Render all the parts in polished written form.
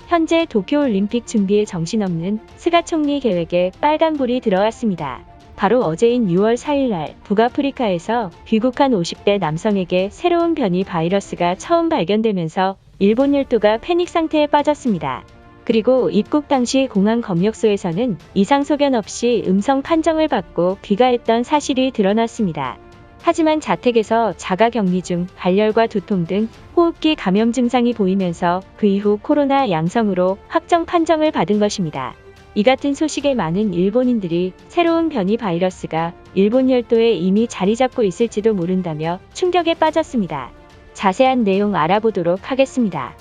현재 도쿄올림픽 준비에 정신없는 스가 총리 계획에 빨간불이 들어왔습니다. 바로 어제인 6월 4일날 북아프리카에서 귀국한 50대 남성에게 새로운 변이 바이러스가 처음 발견되면서 일본 열도가 패닉 상태에 빠졌습니다. 그리고 입국 당시 공항 검역소에서는 이상 소견 없이 음성 판정을 받고 귀가했던 사실이 드러났습니다. 하지만 자택에서 자가 격리 중 발열과 두통 등 호흡기 감염 증상이 보이면서 그 이후 코로나 양성으로 확정 판정을 받은 것입니다. 이 같은 소식에 많은 일본인들이 새로운 변이 바이러스가 일본 열도에 이미 자리 잡고 있을지도 모른다며 충격에 빠졌습니다. 자세한 내용 알아보도록 하겠습니다.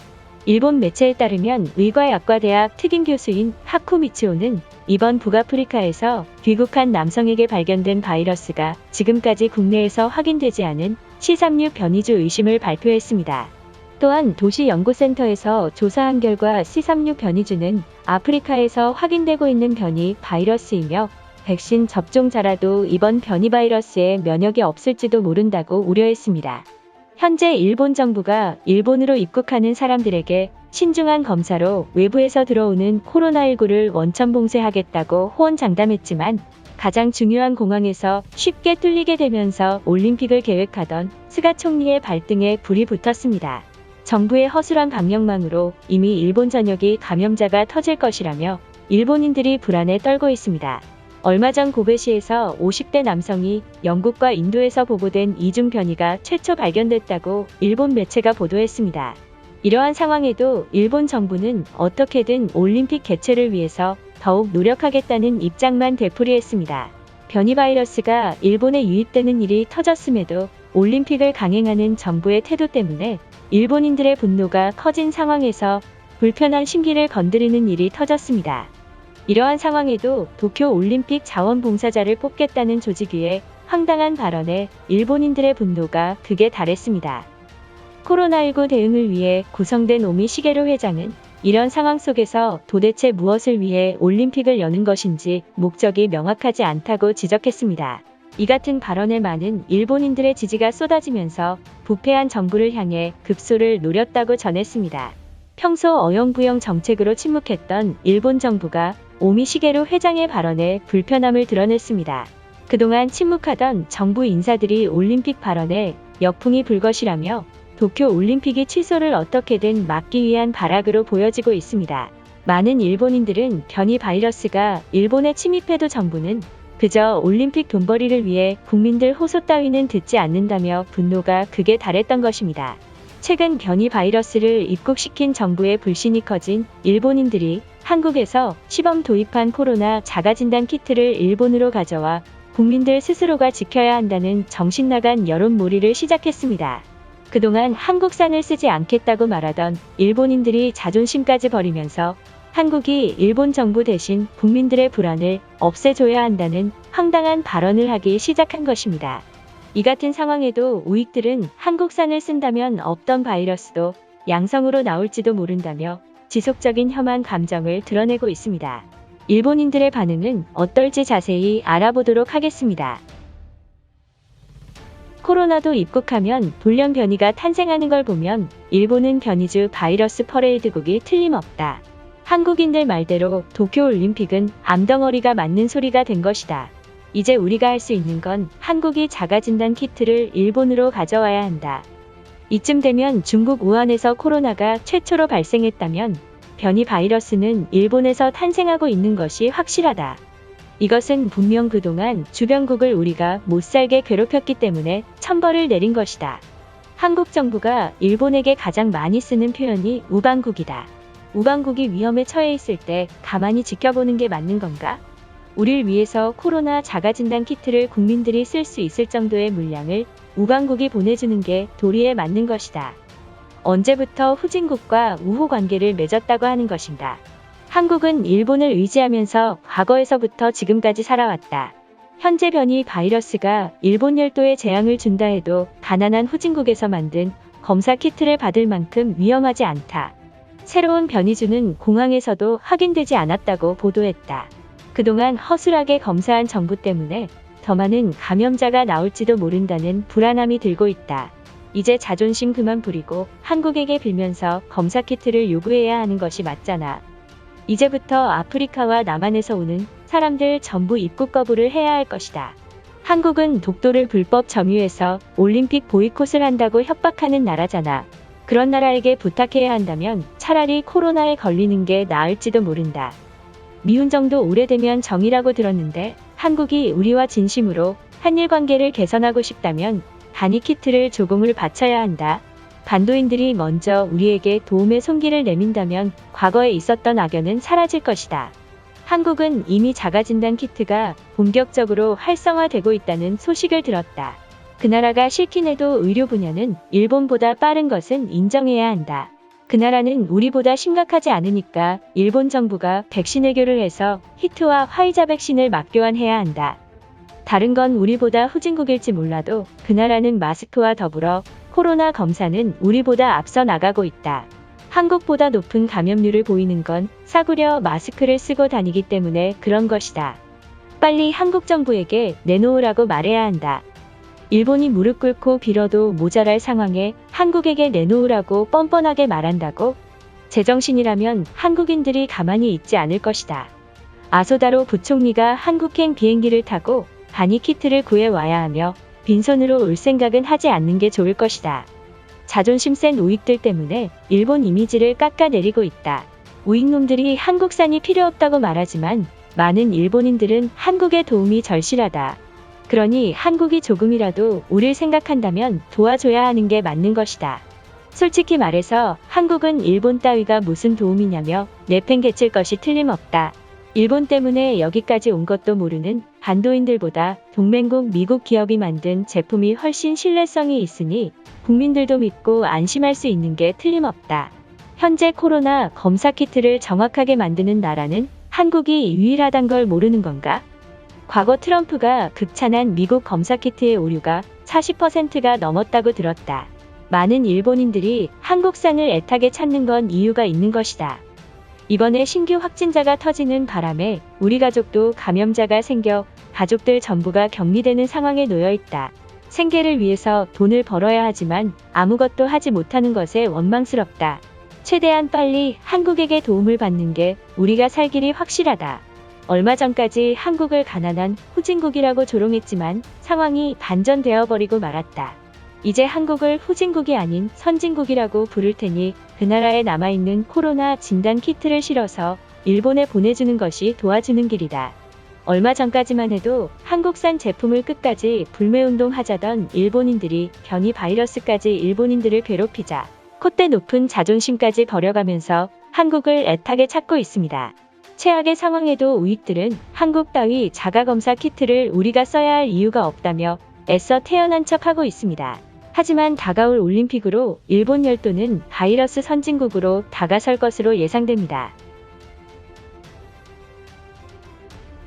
일본 매체에 따르면 의과약과대학 특임 교수인 하쿠 미치오는 이번 북아프리카에서 귀국한 남성에게 발견된 바이러스가 지금까지 국내에서 확인되지 않은 C36 변이주 의심을 발표했습니다. 또한 도시연구센터에서 조사한 결과 C36 변이주는 아프리카에서 확인되고 있는 변이 바이러스이며 백신 접종자라도 이번 변이 바이러스에 면역이 없을지도 모른다고 우려했습니다. 현재 일본 정부가 일본으로 입국하는 사람들에게 신중한 검사로 외부에서 들어오는 코로나19를 원천 봉쇄하겠다고 호언장담했지만 가장 중요한 공항에서 쉽게 뚫리게 되면서 올림픽을 계획하던 스가 총리의 발등에 불이 붙었습니다. 정부의 허술한 방역망으로 이미 일본 전역이 감염자가 터질 것이라며 일본인들이 불안에 떨고 있습니다. 얼마 전 고베시에서 50대 남성이 영국과 인도에서 보고된 이중 변이가 최초 발견됐다고 일본 매체가 보도했습니다. 이러한 상황에도 일본 정부는 어떻게든 올림픽 개최를 위해서 더욱 노력하겠다는 입장만 되풀이했습니다. 변이 바이러스가 일본에 유입되는 일이 터졌음에도 올림픽을 강행하는 정부의 태도 때문에 일본인들의 분노가 커진 상황에서 불편한 심기를 건드리는 일이 터졌습니다. 이러한 상황에도 도쿄올림픽 자원봉사자를 뽑겠다는 조직위의 황당한 발언에 일본인들의 분노가 극에 달했습니다. 코로나19 대응을 위해 구성된 오미 시게루 회장은 이런 상황 속에서 도대체 무엇을 위해 올림픽을 여는 것인지 목적이 명확하지 않다고 지적했습니다. 이 같은 발언에 많은 일본인들의 지지가 쏟아지면서 부패한 정부를 향해 급소를 노렸다고 전했습니다. 평소 어영부영 정책으로 침묵했던 일본 정부가 오미 시게루 회장의 발언에 불편함을 드러냈습니다. 그동안 침묵하던 정부 인사들이 올림픽 발언에 역풍이 불 것이라며 도쿄올림픽이 취소를 어떻게든 막기 위한 발악으로 보여지고 있습니다. 많은 일본인들은 변이 바이러스가 일본에 침입해도 정부는 그저 올림픽 돈벌이를 위해 국민들 호소 따위는 듣지 않는다며 분노가 극에 달했던 것입니다. 최근 변이 바이러스를 입국시킨 정부의 불신이 커진 일본인들이 한국에서 시범 도입한 코로나 자가진단 키트를 일본으로 가져와 국민들 스스로가 지켜야 한다는 정신나간 여론몰이를 시작했습니다. 그동안 한국산을 쓰지 않겠다고 말하던 일본인들이 자존심까지 버리면서 한국이 일본 정부 대신 국민들의 불안을 없애줘야 한다는 황당한 발언을 하기 시작한 것입니다. 이 같은 상황에도 우익들은 한국산을 쓴다면 없던 바이러스도 양성으로 나올지도 모른다며 지속적인 혐한 감정을 드러내고 있습니다. 일본인들의 반응은 어떨지 자세히 알아보도록 하겠습니다. 코로나도 입국하면 돌연 변이가 탄생하는 걸 보면 일본은 변이주 바이러스 퍼레이드국이 틀림없다. 한국인들 말대로 도쿄올림픽은 암덩어리가 맞는 소리가 된 것이다. 이제 우리가 할 수 있는 건 한국이 자가진단 키트를 일본으로 가져와야 한다. 이쯤 되면 중국 우한에서 코로나가 최초로 발생했다면 변이 바이러스는 일본에서 탄생하고 있는 것이 확실하다. 이것은 분명 그동안 주변국을 우리가 못살게 괴롭혔기 때문에 천벌을 내린 것이다. 한국 정부가 일본에게 가장 많이 쓰는 표현이 우방국이다. 우방국이 위험에 처해 있을 때 가만히 지켜보는 게 맞는 건가? 우릴 위해서 코로나 자가진단 키트를 국민들이 쓸 수 있을 정도의 물량을 우방국이 보내주는 게 도리에 맞는 것이다. 언제부터 후진국과 우호 관계를 맺었다고 하는 것인가? 한국은 일본을 의지하면서 과거에서부터 지금까지 살아왔다. 현재 변이 바이러스가 일본 열도에 재앙을 준다 해도 가난한 후진국에서 만든 검사 키트를 받을 만큼 위험하지 않다. 새로운 변이주는 공항에서도 확인되지 않았다고 보도했다. 그동안 허술하게 검사한 정부 때문에 더 많은 감염자가 나올지도 모른다는 불안함이 들고 있다. 이제 자존심 그만 부리고 한국에게 빌면서 검사 키트를 요구해야 하는 것이 맞잖아. 이제부터 아프리카와 남한에서 오는 사람들 전부 입국 거부를 해야 할 것이다. 한국은 독도를 불법 점유해서 올림픽 보이콧을 한다고 협박하는 나라잖아. 그런 나라에게 부탁해야 한다면 차라리 코로나에 걸리는 게 나을지도 모른다. 미운 정도 오래되면 정이라고 들었는데 한국이 우리와 진심으로 한일 관계를 개선하고 싶다면 단위 키트를 조공을 바쳐야 한다. 반도인들이 먼저 우리에게 도움의 손길을 내민다면 과거에 있었던 악연은 사라질 것이다. 한국은 이미 자가진단 키트가 본격적으로 활성화되고 있다는 소식을 들었다. 그 나라가 싫긴 해도 의료 분야는 일본보다 빠른 것은 인정해야 한다. 그 나라는 우리보다 심각하지 않으니까 일본 정부가 백신 외교를 해서 히트와 화이자 백신을 맞교환해야 한다. 다른 건 우리보다 후진국일지 몰라도 그 나라는 마스크와 더불어 코로나 검사는 우리보다 앞서 나가고 있다. 한국보다 높은 감염률을 보이는 건 싸구려 마스크를 쓰고 다니기 때문에 그런 것이다. 빨리 한국 정부에게 내놓으라고 말해야 한다. 일본이 무릎 꿇고 빌어도 모자랄 상황에 한국에게 내놓으라고 뻔뻔하게 말한다고? 제정신이라면 한국인들이 가만히 있지 않을 것이다. 아소다로 부총리가 한국행 비행기를 타고 단위 키트를 구해와야 하며 빈손으로 올 생각은 하지 않는 게 좋을 것이다. 자존심 센 우익들 때문에 일본 이미지를 깎아내리고 있다. 우익놈들이 한국산이 필요 없다고 말하지만 많은 일본인들은 한국의 도움이 절실하다. 그러니 한국이 조금이라도 우릴 생각한다면 도와줘야 하는 게 맞는 것이다. 솔직히 말해서 한국은 일본 따위가 무슨 도움이냐며 내팽개칠 것이 틀림없다. 일본 때문에 여기까지 온 것도 모르는 반도인들보다 동맹국 미국 기업이 만든 제품이 훨씬 신뢰성이 있으니 국민들도 믿고 안심할 수 있는 게 틀림없다. 현재 코로나 검사 키트를 정확하게 만드는 나라는 한국이 유일하단 걸 모르는 건가? 과거 트럼프가 극찬한 미국 검사 키트의 오류가 40%가 넘었다고 들었다. 많은 일본인들이 한국산을 애타게 찾는 건 이유가 있는 것이다. 이번에 신규 확진자가 터지는 바람에 우리 가족도 감염자가 생겨 가족들 전부가 격리되는 상황에 놓여 있다. 생계를 위해서 돈을 벌어야 하지만 아무것도 하지 못하는 것에 원망스럽다. 최대한 빨리 한국에게 도움을 받는 게 우리가 살 길이 확실하다. 얼마 전까지 한국을 가난한 후진국이라고 조롱했지만 상황이 반전되어 버리고 말았다. 이제 한국을 후진국이 아닌 선진국이라고 부를 테니 그 나라에 남아있는 코로나 진단 키트를 실어서 일본에 보내주는 것이 도와주는 길이다. 얼마 전까지만 해도 한국산 제품을 끝까지 불매운동 하자던 일본인들이 변이 바이러스까지 일본인들을 괴롭히자 콧대 높은 자존심까지 버려가면서 한국을 애타게 찾고 있습니다. 최악의 상황에도 우익들은 한국 따위 자가검사 키트를 우리가 써야 할 이유가 없다며 애써 태연한 척하고 있습니다. 하지만 다가올 올림픽으로 일본 열도는 바이러스 선진국으로 다가설 것으로 예상됩니다.